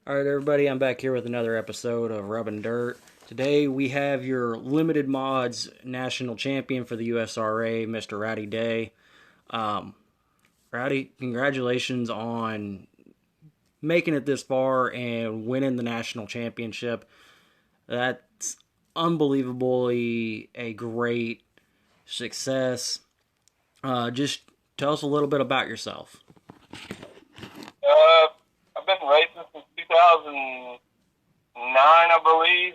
All right, everybody, I'm back here with another episode of Rubbin' Dirt. Today we have your limited mods national champion for the USRA, Mr. Rowdy Day. Um, Rowdy, congratulations on making it this far and winning the national championship. That's unbelievably a great success. Just tell us a little bit about yourself. Uh, I've been racing since 2009, I believe.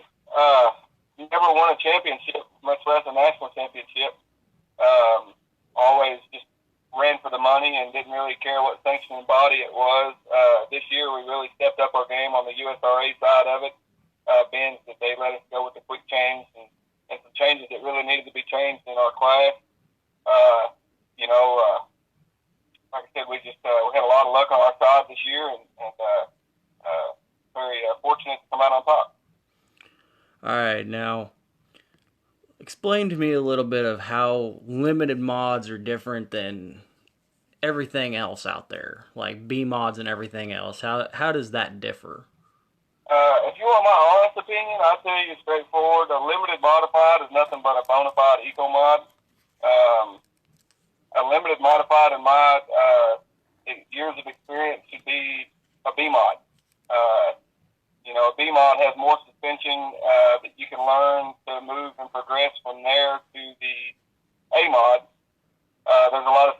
Never won a championship, much less a national championship. Always just ran for the money and didn't really care what sanctioning body it was. This year we really stepped up our game on the USRA side of it, being that they let us go with the quick change and some changes that really needed to be changed in our class. Uh, you know, like I said, we had a lot of luck on our side this year, and very fortunate to come out on top. All right, now explain to me a little bit of how limited mods are different than everything else out there, like B mods and everything else. How does that differ? If you want my honest opinion, I'll tell you straightforward. A limited modified is nothing but a bona fide eco mod. Um, a limited modified in my years of experience should be a B mod. Uh, a B mod has more suspension that you can learn to move and progress from there to the A mod. There's a lot of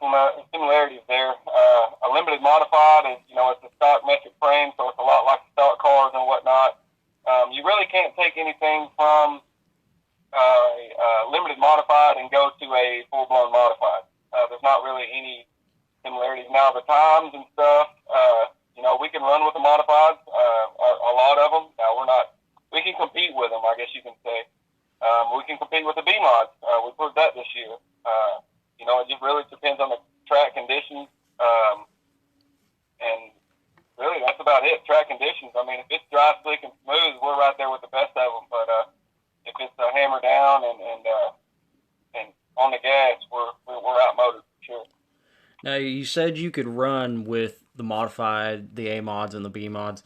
similarities there. A limited modified is, it's a stock metric frame, so it's a lot like stock cars and whatnot. You really can't take anything from limited modified and go to a full-blown modified. There's not really any similarities. Now, the times and stuff, we can run with the modifieds, a lot of them. Now, we can compete with them, I guess you can say. We can compete with the B mods. We proved that this year. It just really depends on the track conditions. And really, that's about it. Track conditions. I mean, if it's dry, slick, and smooth, we're right there with the best of them. But if it's hammer down and on the gas, we're outmoded for sure. Now, you said you could run with the modified, the A mods, and the B mods,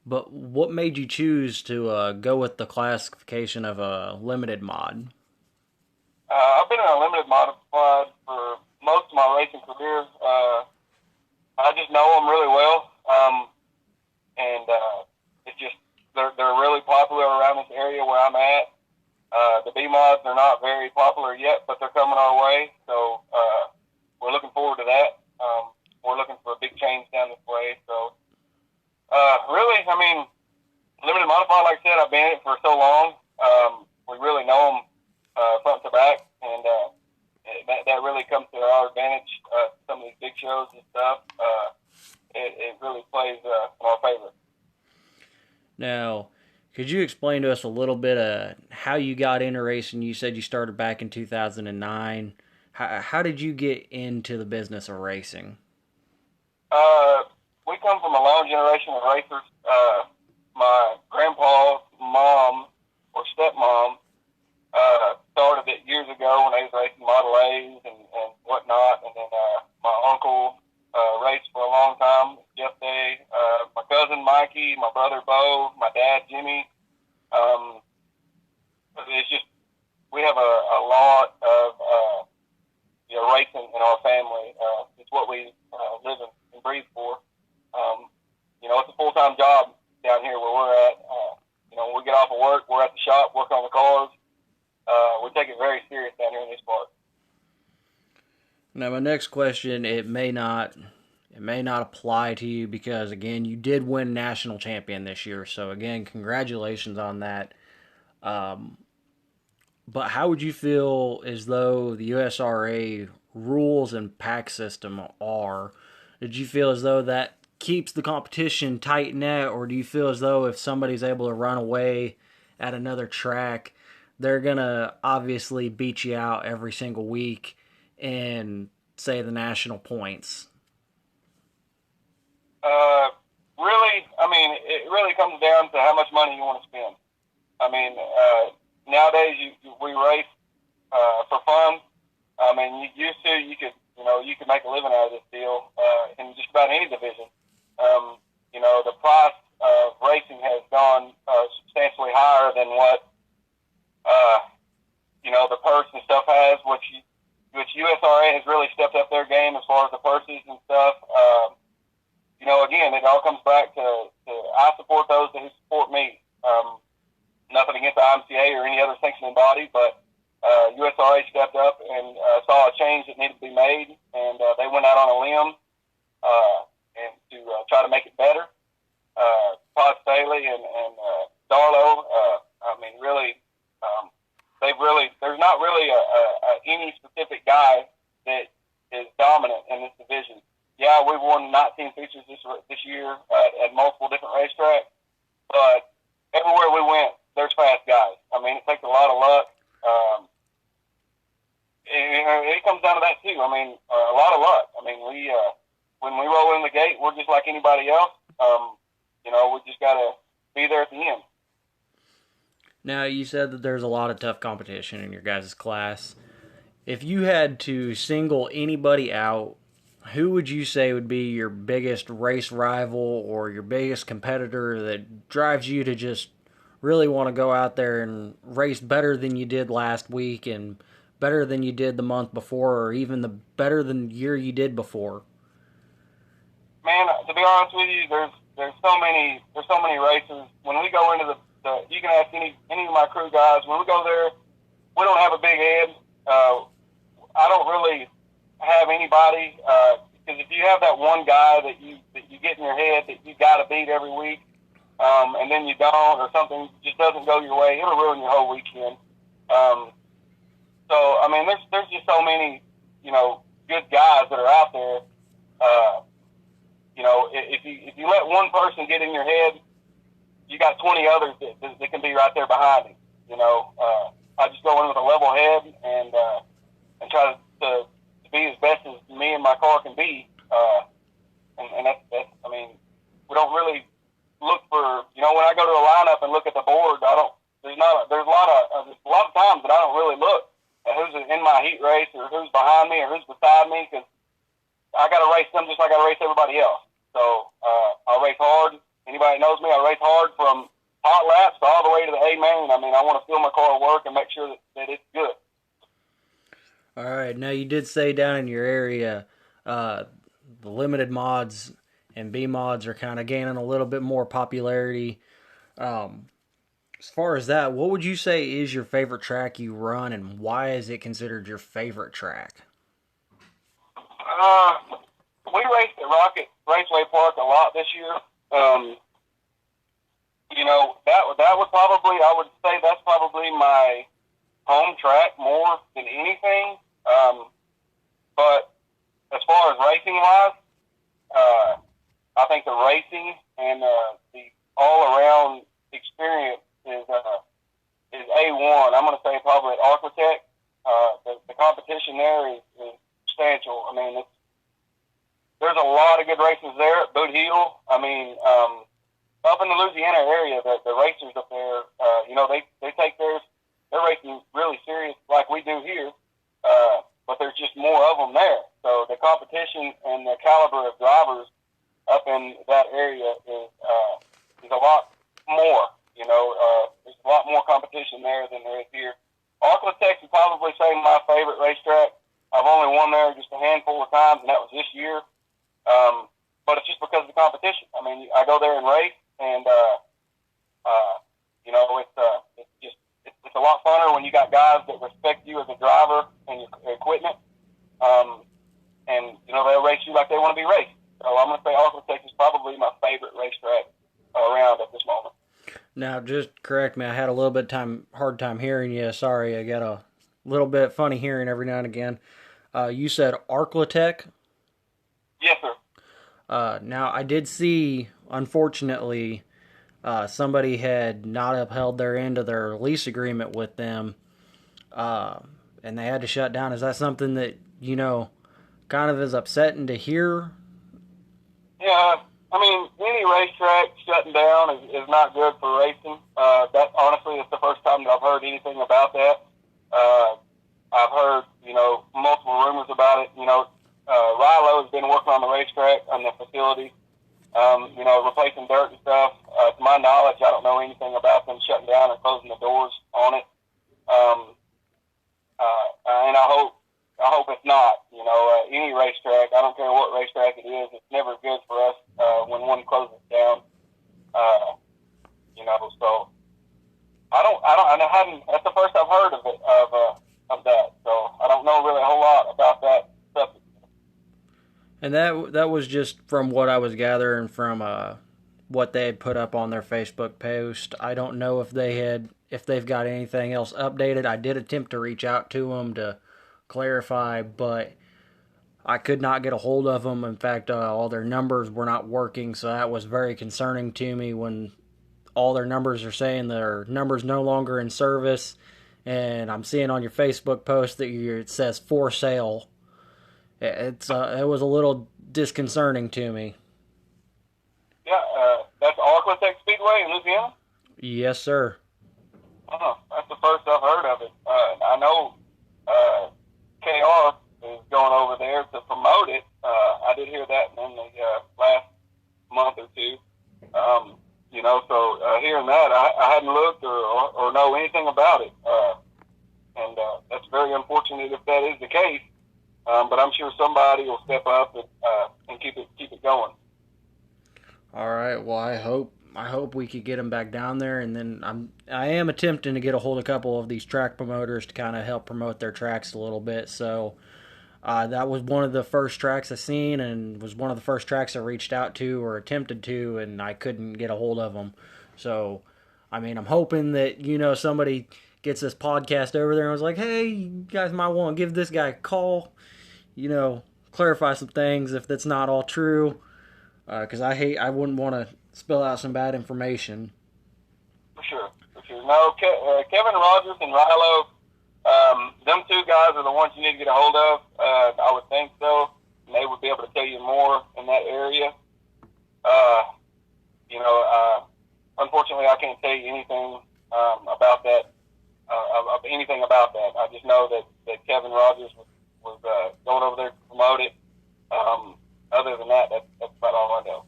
but what made you choose to go with the classification of a limited mod? I've been in a limited modified for most of my racing career. I just know them really well, and it's just they're really popular around this area where I'm at. The B mods are not very popular yet, but they're coming our way, so we're looking forward to that. We're looking for a big change down this way. So, really, I mean, limited modified, like I said, I've been in it for so long. We really know them front to back, and that really comes to our advantage. Some of these big shows and stuff, it really plays in our favor. Now, could you explain to us a little bit of how you got into racing? You said you started back in 2009. How did you get into the business of racing? We come from a long generation of racers. My grandpa's mom or stepmom started it years ago when they was racing Model A's and whatnot. And then my uncle raced for a long time, Jeff Day. My cousin Mikey, my brother Bo, my dad Jimmy. It's just we have a lot of racing in our family. It's what we live and breathe for. It's a full-time job down here where we're at. When we get off of work, we're at the shop working on the cars. We take it very serious down here in this part. Now, my next question, it may not apply to you because, again, you did win national champion this year. So, again, congratulations on that. But how would you feel as though the USRA rules and pack system are? Did you feel as though that keeps the competition tight net, or do you feel as though if somebody's able to run away at another track, they're going to obviously beat you out every single week and say the national points? Really, I mean, it really comes down to how much money you want to spend. I mean, nowadays we race for fun. I mean, you could make a living out of this deal in just about any division. The price of which USRA has really stepped up their game as far as the purses and stuff. Again, it all comes back to I support those who support me. Nothing against the IMCA or any other sanctioning body, but USRA stepped up and saw a change that needed to be made, and they went out on a limb and to try to make it better. Todd Staley and Darlow, really, there's not really any specific guy that is dominant in this division. Yeah, we've won 19 features this year at multiple different racetracks, but everywhere we went, there's fast guys. It takes a lot of luck. It comes down to that too. A lot of luck. When we roll in the gate, we're just like anybody else. We just got to be there at the end. Now, you said that there's a lot of tough competition in your guys' class. If you had to single anybody out, who would you say would be your biggest race rival or your biggest competitor that drives you to just really want to go out there and race better than you did last week and better than you did the month before, or even better than the year you did before? Man, to be honest with you, there's so many races. When we go into you can ask any of my crew guys. When we go there, we don't have a big head. I don't really have anybody because if you have that one guy that you get in your head that you got to beat every week, and then you don't, or something just doesn't go your way, it'll ruin your whole weekend. There's just so many good guys that are out there. If you let one person get in your head, you got 20 others that can be right there behind him. I just go in with a level head and try to be as best as me and my car can be. And that's we don't really look for, when I go to a lineup and look at the board, there's a lot of times that I don't really look at who's in my heat race or who's behind me or who's beside me, because I got to race them just like I race everybody else. So I race hard. Anybody knows me, I race hard from hot laps all the way to the A main. I want to fill my car work and make sure that it's good. All right. Now, you did say down in your area, the limited mods and B mods are kind of gaining a little bit more popularity. As far as that, what would you say is your favorite track you run, and why is it considered your favorite track? We raced at Rocket Raceway Park a lot this year. That would probably, I would say that's probably my home track more than anything. But as far as racing wise, I think the racing and the all around experience is A1. I'm going to say probably at Architect. The competition there is substantial. There's a lot of good races there at Boot Heel. Up in the Louisiana area, the racers up there, they take theirs. They're racing really serious like we do here, but there's just more of them there. So the competition and the caliber of drivers up in that area is a lot more. There's a lot more competition there than there is here. Arklatex would probably say my favorite racetrack. I've only won there just a handful of times, and that was this year. But it's just because of the competition. I go there and race, and it's a lot funner when you got guys that respect you as a driver and your equipment, and they'll race you like they want to be raced. So I'm going to say Arklatex is probably my favorite racetrack around at this moment. Now, just correct me. I had a little bit hard time hearing you. Sorry, I got a little bit funny hearing every now and again. You said Arklatex? Yes, sir. Now, I did see, unfortunately, somebody had not upheld their end of their lease agreement with them, and they had to shut down. Is that something that, kind of is upsetting to hear? Yeah, any racetrack shutting down is not good for racing. That honestly is the first time that I've heard anything about that. I've heard, multiple rumors about it. Rilo has been working on the racetrack, on the facility, replacing dirt and stuff. To my knowledge, I don't know anything about them shutting down or closing the doors on it. And I hope hope it's not. Any racetrack, I don't care what racetrack it is, it's never good for us when one closes down. So I hadn't. That's the first I've heard of it of that. So I don't know really a whole lot about that subject. And that was just from what I was gathering from what they had put up on their Facebook post. I don't know if they've got anything else updated. I did attempt to reach out to them to clarify, but I could not get a hold of them. In fact, all their numbers were not working, so that was very concerning to me when all their numbers are saying their numbers no longer in service. And I'm seeing on your Facebook post that it says for sale. It was a little disconcerting to me. Yeah, that's Arclitech Speedway in Louisiana? Yes, sir. That's the first I've heard of it. I know KR is going over there to promote it. I did hear that in the last month or two. So hearing that, I hadn't looked or know anything about it. And that's very unfortunate if that is the case. But I'm sure somebody will step up and keep it going. All right. Well, I hope we could get them back down there, and then I am attempting to get a hold of a couple of these track promoters to kind of help promote their tracks a little bit. So that was one of the first tracks I seen, and was one of the first tracks I reached out to or attempted to, and I couldn't get a hold of them. So, I mean, I'm hoping that somebody gets this podcast over there and was like, hey, you guys might want to give this guy a call. Clarify some things if that's not all true. Because I wouldn't want to spill out some bad information. For sure. No, Kevin Rogers and Rilo, them two guys are the ones you need to get a hold of. I would think so. And they would be able to tell you more in that area. Unfortunately, I can't tell you anything about that. Anything about that. I just know that Kevin Rogers was going over there to promote it. Other than that, that's about all I know.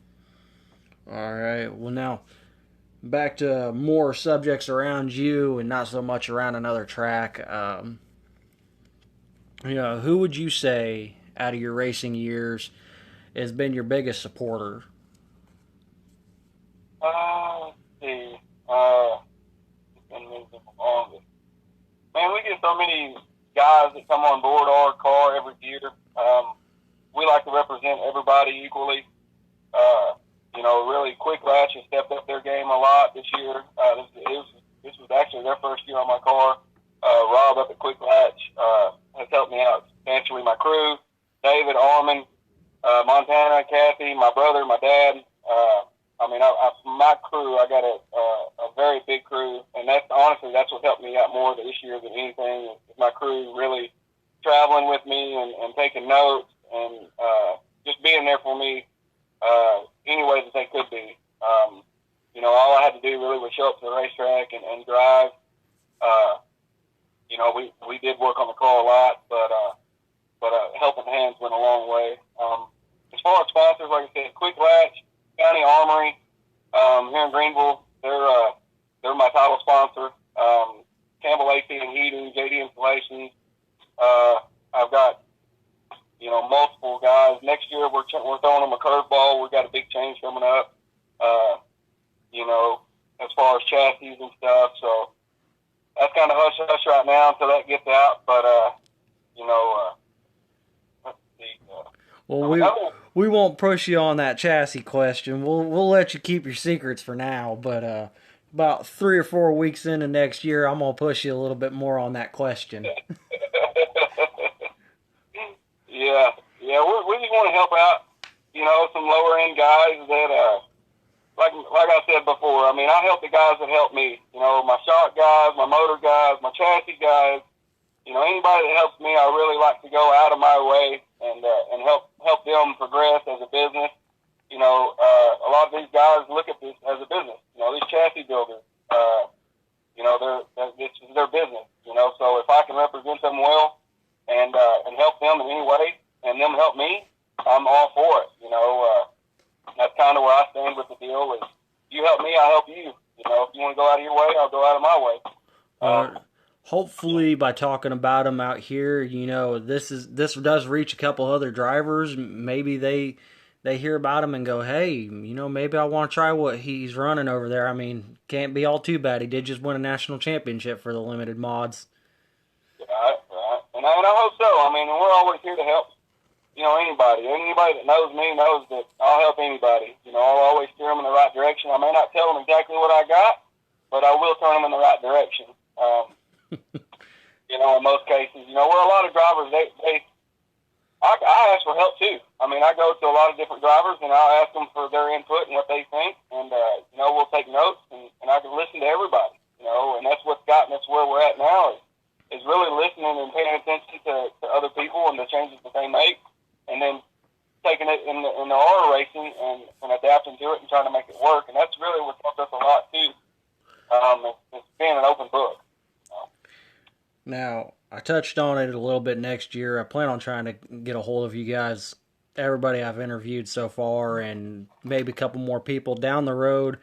All right. Well, now back to more subjects around you and not so much around another track. Who would you say out of your racing years has been your biggest supporter? Let's see. It's been moving the longest. Man, we get so many guys that come on board our car every year. We like to represent everybody equally. Really, Quick Latch has stepped up their game a lot this year. This was actually their first year on my car. Rob up at Quick Latch has helped me out substantially. My crew, David, Armin, Montana, Kathy, my brother, my dad. My crew, I got a very big crew, and that's what helped me out more this year than anything. Is my crew really traveling with me and taking notes and just being there for me any way that they could be. All I had to do really was show up to the racetrack and drive. We did work on the car a lot, but helping hands went a long way. As far as sponsors, like I said, Quick Latch, County Armory, here in Greenville, they're my title sponsor. Campbell AC and Heating, JD Installations. I've got multiple guys. Next year we're throwing them a curveball. We've got a big change coming up. As far as chassis and stuff. So that's kind of hush right now until that gets out. But let's see. Well, we won't push you on that chassis question. We'll let you keep your secrets for now. But about 3 or 4 weeks into next year, I'm gonna push you a little bit more on that question. Yeah. We just want to help out, some lower end guys that, like I said before. I mean, I help the guys that help me. My shock guys, my motor guys, my chassis guys. Anybody that helps me, I really like to go out of my way and help them progress as a business. A lot of these guys look at this as a business. These chassis builders, this is their business. So if I can represent them well and help them in any way, and them help me, I'm all for it. That's kind of where I stand with the deal. Is you help me, I help you. If you want to go out of your way, I'll go out of my way. hopefully by talking about them out here, this does reach a couple other drivers. Maybe they hear about him and go, hey, maybe I want to try what he's running over there. I mean, can't be all too bad. He did just win a national championship for the limited mods. Right, right. And I hope so. I mean, we're always here to help, anybody. Anybody that knows me knows that I'll help anybody. I'll always steer them in the right direction. I may not tell them exactly what I got, but I will turn them in the right direction. In most cases, where a lot of drivers, I ask for help too. I mean, I go to a lot of different drivers and I'll ask them for their input and what they think, and we'll take notes and I can listen to everybody. And that's what's gotten us where we're at now is really listening and paying attention to other people and the changes that they make, and then taking it in the auto racing and adapting to it and trying to make it work. And that's really what's helped us a lot too. It's being an open book. Now, I touched on it a little bit next year. I plan on trying to get a hold of you guys, everybody I've interviewed so far, and maybe a couple more people down the road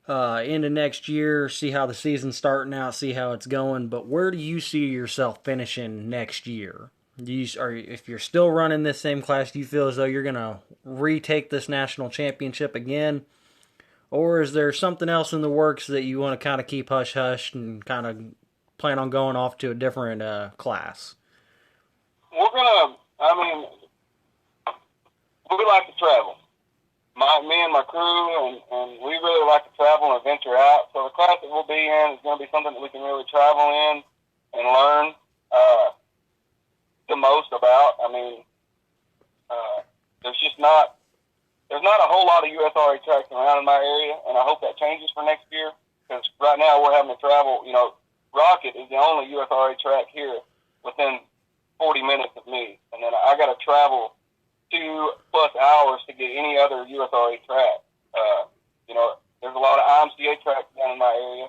into next year, see how the season's starting out, see how it's going. But where do you see yourself finishing next year? If you're still running this same class, do you feel as though you're going to retake this national championship again? Or is there something else in the works that you want to kind of keep hush-hush and kind of plan on going off to a different class? We like to travel. Me and my crew, and we really like to travel and venture out. So the class that we'll be in is going to be something that we can really travel in and learn the most about. I mean, there's not a whole lot of USRA tracks around in my area, and I hope that changes for next year, because right now we're having to travel. Rocket is the only USRA track here within 40 minutes of me, and then I got to travel 2+ hours to get any other USRA track. There's a lot of IMCA tracks down in my area.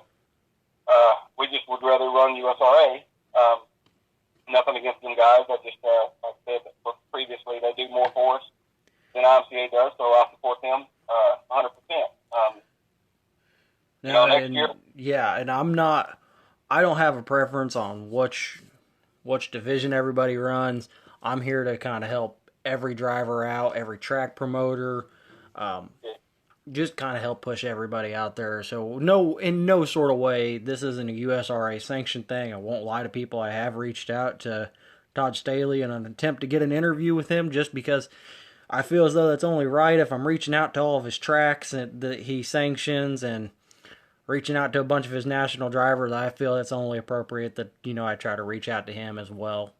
We just would rather run USRA. Nothing against them guys. I just, like I said previously, they do more for us than IMCA does, so I support them 100%. Next year. Yeah, and I don't have a preference on which division everybody runs. I'm here to kind of help every driver out, every track promoter, just kind of help push everybody out there. So in no sort of way, this isn't a USRA sanctioned thing. I won't lie to people. I have reached out to Todd Staley in an attempt to get an interview with him, just because I feel as though that's only right. If I'm reaching out to all of his tracks that he sanctions and reaching out to a bunch of his national drivers, I feel it's only appropriate that, I try to reach out to him as well.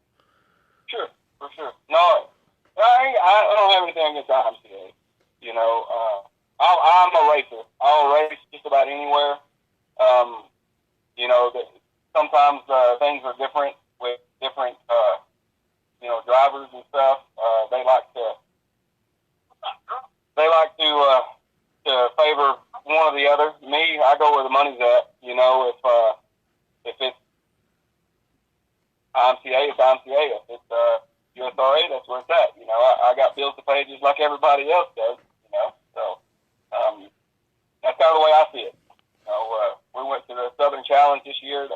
Sure, for sure. No, I don't have anything against IMCA. I'm a racer. I'll race just about anywhere. Sometimes things are different with different, drivers and stuff. They like to favor one or the other. Me, I go where the money's at. If it's IMCA, it's IMCA. If it's USRA, that's where it's at. I got bills to pay just like everybody else does. So that's kind of the way I see it. We went to the Southern Challenge this year,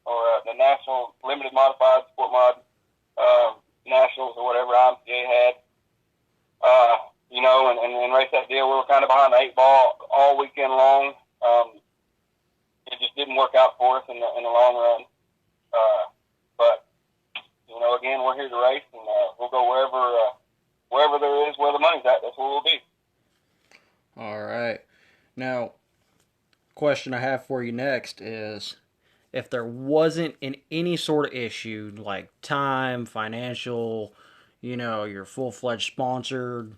or the National Limited Modified Sport Mod Nationals or whatever IMCA had. And raced that deal. We were kind of behind the 8 ball all weekend long. It just didn't work out for us in the long run. But again, we're here to race, and we'll go wherever there is where the money's at. That's where we'll be. All right. Now, question I have for you next is, if there wasn't any sort of issue like time, financial, your full-fledged sponsored,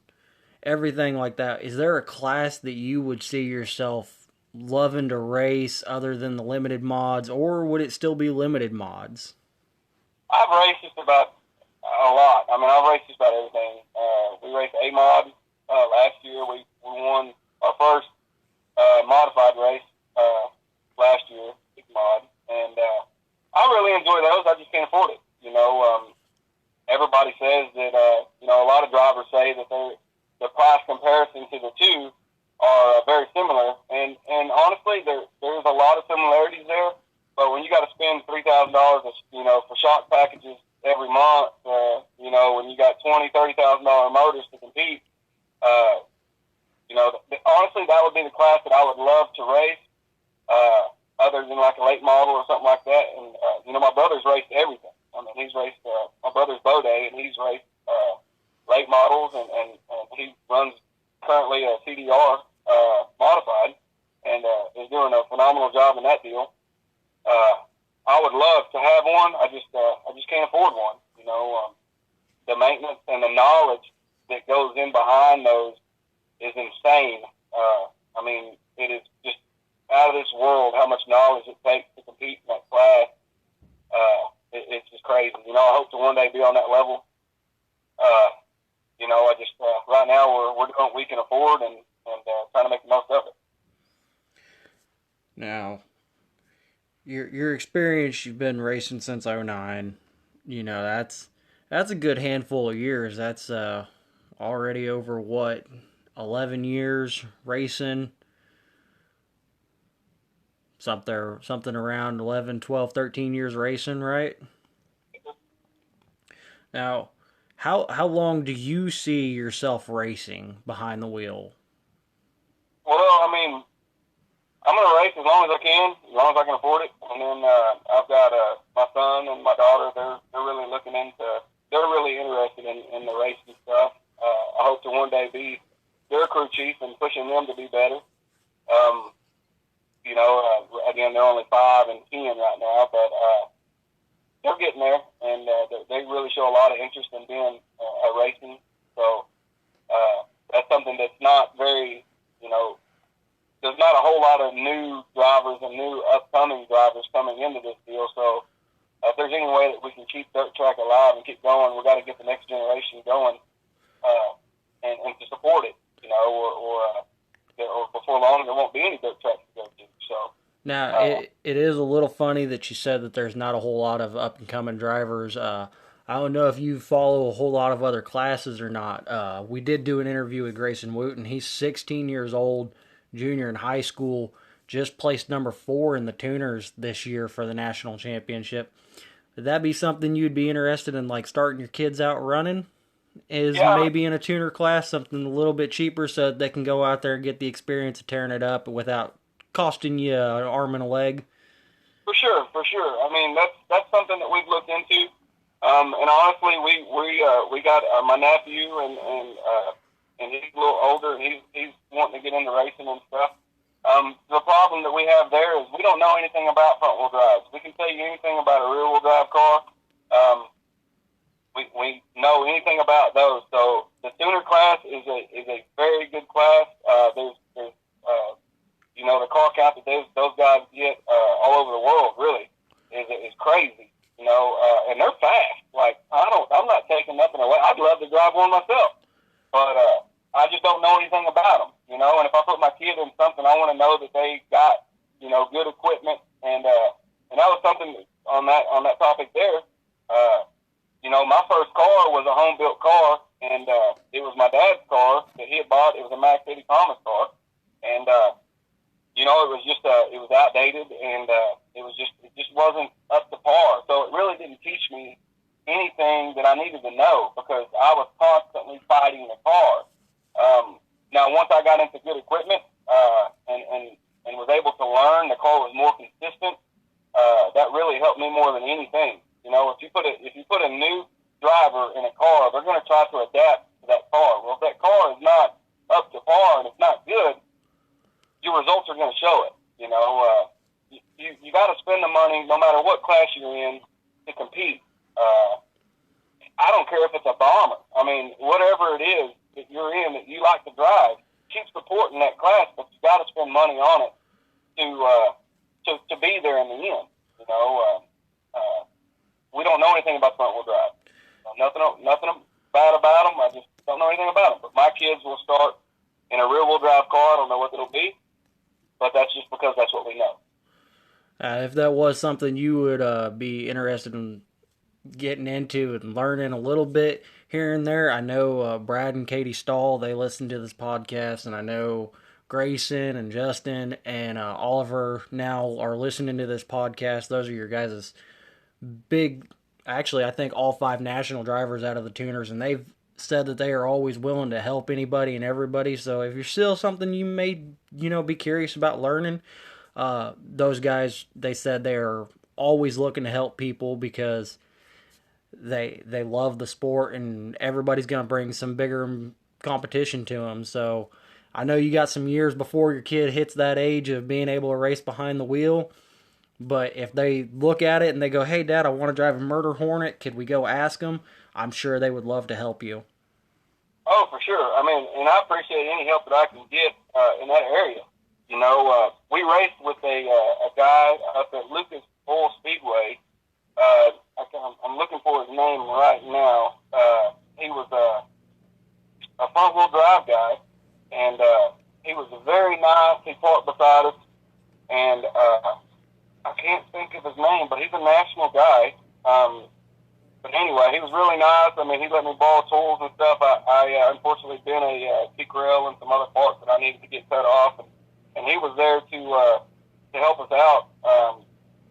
everything like that, is there a class that you would see yourself loving to race other than the limited mods, or would it still be limited mods? I've raced just about a lot. I mean, I've raced just about everything. We raced A mod last year. We won our first modified race last year, big mod, and I really enjoy those. I just can't afford it. Everybody says that a lot of drivers say that the price comparison to the two are very similar, and honestly, there's a lot of similarities there. But when you got to spend $300 class that I would love to race, other than like a late model or something like that. And my brother's raced everything. I mean, he's raced. My brother's Bode, and he's raced late models, and he runs currently a CDR modified, and is doing a phenomenal job in that deal. I would love to have one. I just can't afford one. The maintenance and the knowledge that goes in behind those is insane. I mean, it is just out of this world how much knowledge it takes to compete in that class. It's just crazy. I hope to one day be on that level. I just right now we're doing what we can afford and trying to make the most of it. Now, your experience, you've been racing since '09. That's a good handful of years. That's already over 11 years racing. Something around 11, 12, 13 years racing, right? Now, how long do you see yourself racing behind the wheel? Well, I mean, I'm going to race as long as I can, as long as I can afford it. And then I've got my son and my daughter. They're really they're really interested in the racing stuff. I hope to one day be their crew chief and pushing them to be better. Again, they're only 5 and 10 right now, but they're getting there, and they really show a lot of interest in being racing. So that's something that's not very, there's not a whole lot of new drivers and new upcoming drivers coming into this deal. So if there's any way that we can keep dirt track alive and keep going, we've got to get the next generation going and to support it, or before long there won't be any dirt tracks to go to. So now it is a little funny that you said that there's not a whole lot of up and coming drivers. I don't know if you follow a whole lot of other classes or not. We did do an interview with Grayson Wooten. He's 16 years old, junior in high school, just placed number 4 in the tuners this year for the national championship. Would that be something you'd be interested in, like starting your kids out running? Maybe in a tuner class, something a little bit cheaper so that they can go out there and get the experience of tearing it up without costing you an arm and a leg? For sure. I mean, that's something that we've looked into. And honestly, we got my nephew and he's a little older, and he's wanting to get into racing and stuff. The problem that we have there is we don't know anything about front wheel drives. We can tell you anything about a rear wheel drive car. We know anything about those. So the tuner class is a very good class. There's the car count that those guys get all over the world really is crazy. And they're fast. Like I'm not taking nothing away. I'd love to drive one myself, but I just don't know anything about them. And if I put my kid in something, I want to know that they got good equipment. And that was something on that topic there. My first car was a home built car, and it was my dad's car that he had bought. It was a Max 80 Thomas car, and it was just it was outdated, and it just wasn't up to par. So it really didn't teach me anything that I needed to know because I was constantly fighting the car. Now once I got into good equipment and was able to learn, the car was more consistent. That really helped me more than anything. If you put a new driver in a car, they're going to try to adapt to that car. Well, if that car is not up to par and it's not good, your results are going to show it. You got to spend the money no matter what class you're in to compete. I don't care if it's a bomber. I mean, whatever it is that you're in that you like to drive, keep supporting that class, but you got to spend money on it to be there in the end. We don't know anything about front wheel drive. Nothing bad about them. I just don't know anything about them. But my kids will start in a rear wheel drive car. I don't know what it'll be, but that's just because that's what we know. If that was something you would be interested in getting into and learning a little bit here and there, I know Brad and Katie Stahl, they listen to this podcast, and I know Grayson and Justin and Oliver now are listening to this podcast. Those are your guys' big, actually I think all 5 national drivers out of the tuners, and they've said that they are always willing to help anybody and everybody. So if you're still something you may, be curious about learning, those guys, they said they are always looking to help people because they love the sport and everybody's going to bring some bigger competition to them. So I know you got some years before your kid hits that age of being able to race behind the wheel. But if they look at it and they go, "Hey, Dad, I want to drive a Murder Hornet. Could we go ask them?" I'm sure they would love to help you. Oh, for sure. I mean, and I appreciate any help that I can get in that area. We raced with a guy up at Lucas Oil Speedway. I'm looking for his name right now. He was a front-wheel drive guy, and he was very nice. He parked beside us, and I can't think of his name, but he's a national guy. But anyway, he was really nice. I mean, he let me borrow tools and stuff. I unfortunately been a T-Rail and some other parts that I needed to get cut off, and he was there to help us out.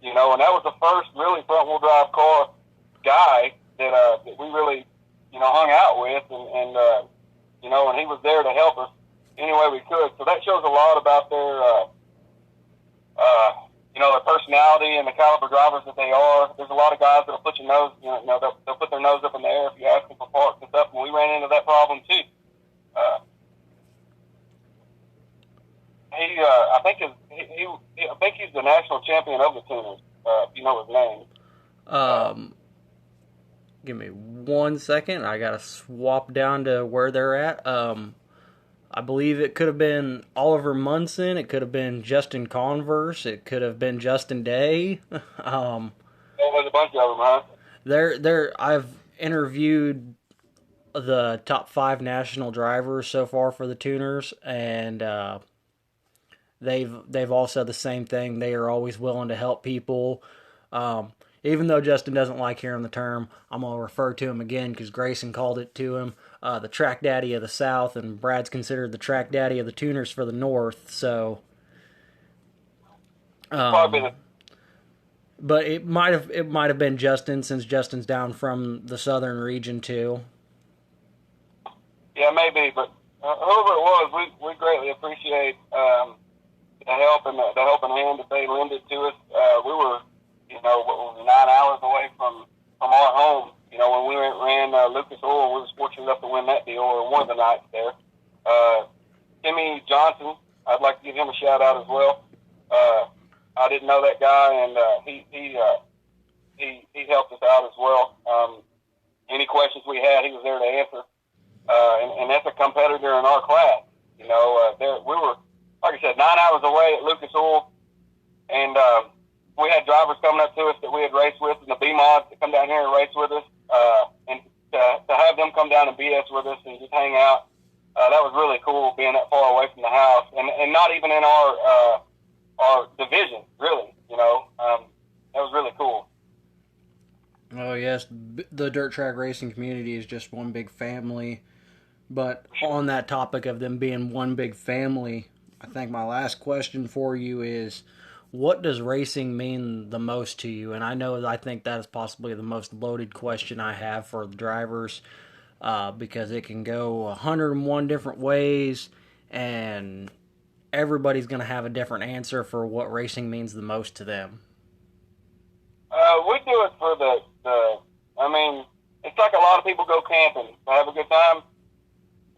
And that was the first really front-wheel drive car guy that we really, hung out with, and he was there to help us any way we could. So that shows a lot about their their personality and the caliber drivers that they are. There's a lot of guys that'll put your nose, they'll put their nose up in the air if you ask them for parts and stuff. And we ran into that problem too. I think he's the national champion of the tuners. If you know his name. Give me 1 second. I gotta swap down to where they're at. I believe it could have been Oliver Munson. It could have been Justin Converse. It could have been Justin Day. There's a bunch of them, huh? I've interviewed the top 5 national drivers so far for the tuners, and they've all said the same thing. They are always willing to help people. Even though Justin doesn't like hearing the term, I'm going to refer to him again because Grayson called it to him. The track daddy of the South, and Brad's considered the track daddy of the tuners for the North. So, but it might have been Justin, since Justin's down from the southern region too. Yeah, maybe, but whoever it was, we greatly appreciate the help and the helping hand that they lended to us. We were 9 hours away from our home. When we ran Lucas Oil, we was fortunate enough to win that deal, or one of the nights there. Timmy Johnson, I'd like to give him a shout out as well. I didn't know that guy, and he helped us out as well. Any questions we had, he was there to answer. And that's a competitor in our class. We were, like I said, 9 hours away at Lucas Oil, and we had drivers coming up to us that we had raced with, and the B-mods to come down here and race with us, and to have them come down and BS with us and just hang out. That was really cool, being that far away from the house, and not even in our division, really. That was really cool. Oh yes, the dirt track racing community is just one big family. But on that topic of them being one big family, I think my last question for you is, what does racing mean the most to you? And I think that is possibly the most loaded question I have for the drivers, because it can go 101 different ways, and everybody's going to have a different answer for what racing means the most to them. We do it for it's like a lot of people go camping to have a good time.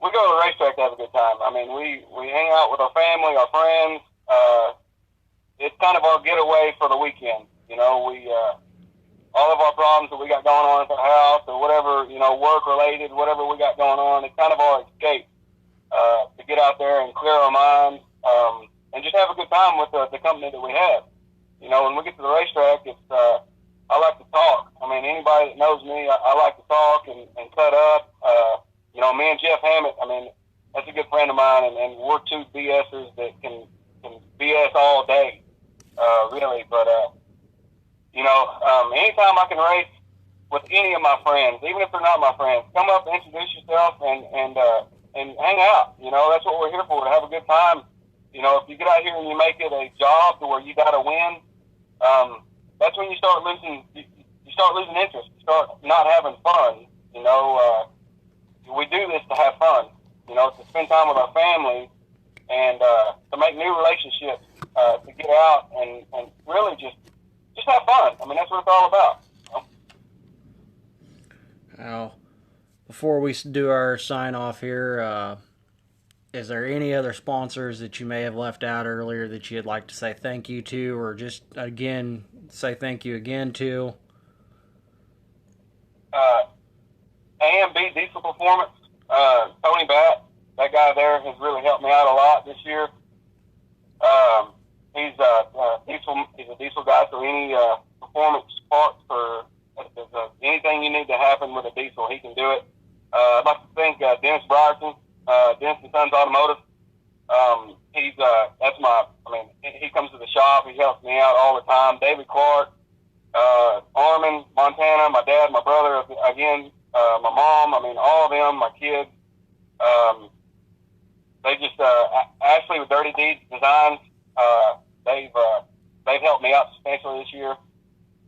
We go to the racetrack to have a good time. We hang out with our family, our friends. It's kind of our getaway for the weekend. All of our problems that we got going on at the house, or whatever, work related, whatever we got going on, it's kind of our escape to get out there and clear our minds, and just have a good time with the company that we have. When we get to the racetrack, I like to talk. Anybody that knows me, I like to talk and cut up. Me and Jeff Hammett, that's a good friend of mine, and we're two BSers that can BS all day, really. But, anytime I can race with any of my friends, even if they're not my friends, come up and introduce yourself and hang out. That's what we're here for, to have a good time. If you get out here and you make it a job to where you got to win, that's when you start losing interest. You start not having fun. we do this to have fun, to spend time with our family and to make new relationships, to get out and really just have fun. I mean, that's what it's all about. Now, before we do our sign off here, is there any other sponsors that you may have left out earlier that you'd like to say thank you to, or just again say thank you again to? A&B Diesel Performance, Tony Batt, that guy there has really helped me out a lot this year. He's a diesel guy, so any performance parts for anything you need to happen with a diesel, he can do it. I'd like to thank Dennis Bryson, Dennis and Sons Automotive. He comes to the shop, he helps me out all the time. David Clark, Armin, Montana, my dad, my brother, again, my mom, all of them, my kids. They just, Ashley with Dirty Deeds Designs, they've helped me out substantially this year.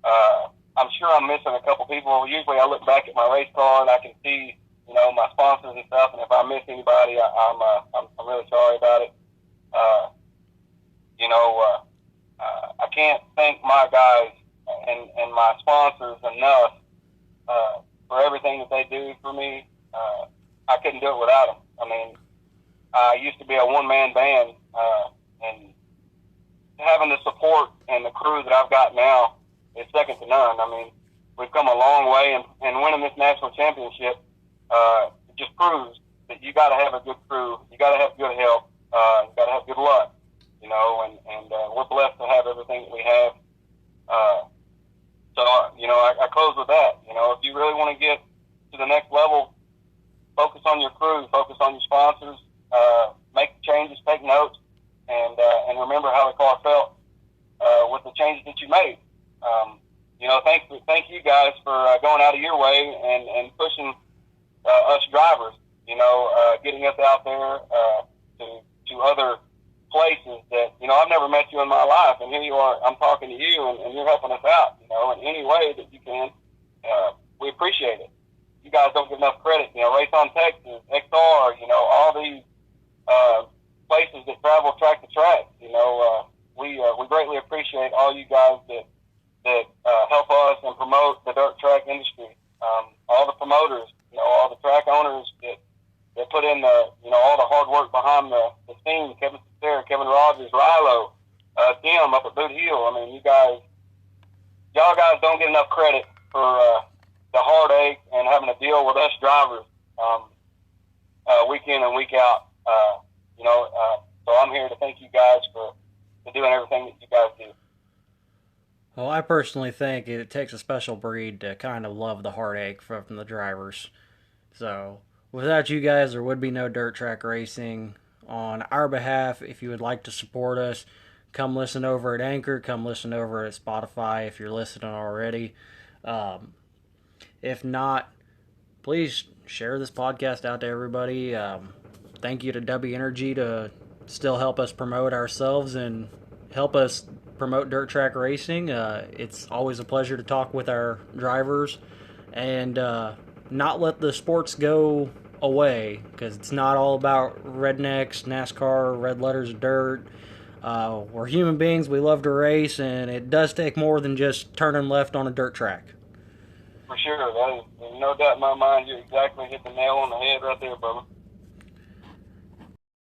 I'm sure I'm missing a couple people. Usually I look back at my race car and I can see, my sponsors and stuff, and if I miss anybody, I'm really sorry about it. I can't thank my guys and my sponsors enough for everything that they do for me. I couldn't do it without them. I used to be a one-man band, and having the support and the crew that I've got now is second to none. We've come a long way, and winning this national championship it just proves that you got to have a good crew, you got to have good help, you got to have good luck, and we're blessed to have everything that we have. I close with that. If you really want to get to the next level, focus on your crew, focus on your sponsors, make changes, take notes, and remember how the car felt with the changes that you made. Thank you guys for going out of your way and pushing us drivers. Getting us out there to other places that I've never met you in my life, and here you are. I'm talking to you, and you're helping us out. In any way that you can, we appreciate it. You guys don't get enough credit. Race on Texas, XR, all these places that travel track to track. We greatly appreciate all you guys that help us and promote the dirt track industry. All the promoters, all the track owners that put in all the hard work behind the scene. Kevin Cestera, Kevin Rogers, Rilo, Tim up at Boot Hill. Y'all guys don't get enough credit for the heartache and having to deal with us drivers week in and week out. So I'm here to thank you guys for doing everything that you guys do. Well, I personally think it takes a special breed to kind of love the heartache from the drivers. So without you guys, there would be no dirt track racing. On our behalf, if you would like to support us, come listen over at Anchor, come listen over at Spotify if you're listening already. If not, please share this podcast out to everybody. Thank you to W Energy to still help us promote ourselves and help us promote dirt track racing. It's always a pleasure to talk with our drivers and not let the sports go away, because it's not all about rednecks, NASCAR, red letters of dirt. We're human beings, we love to race, and it does take more than just turning left on a dirt track. For sure, there's no doubt in my mind. You exactly hit the nail on the head right there, brother.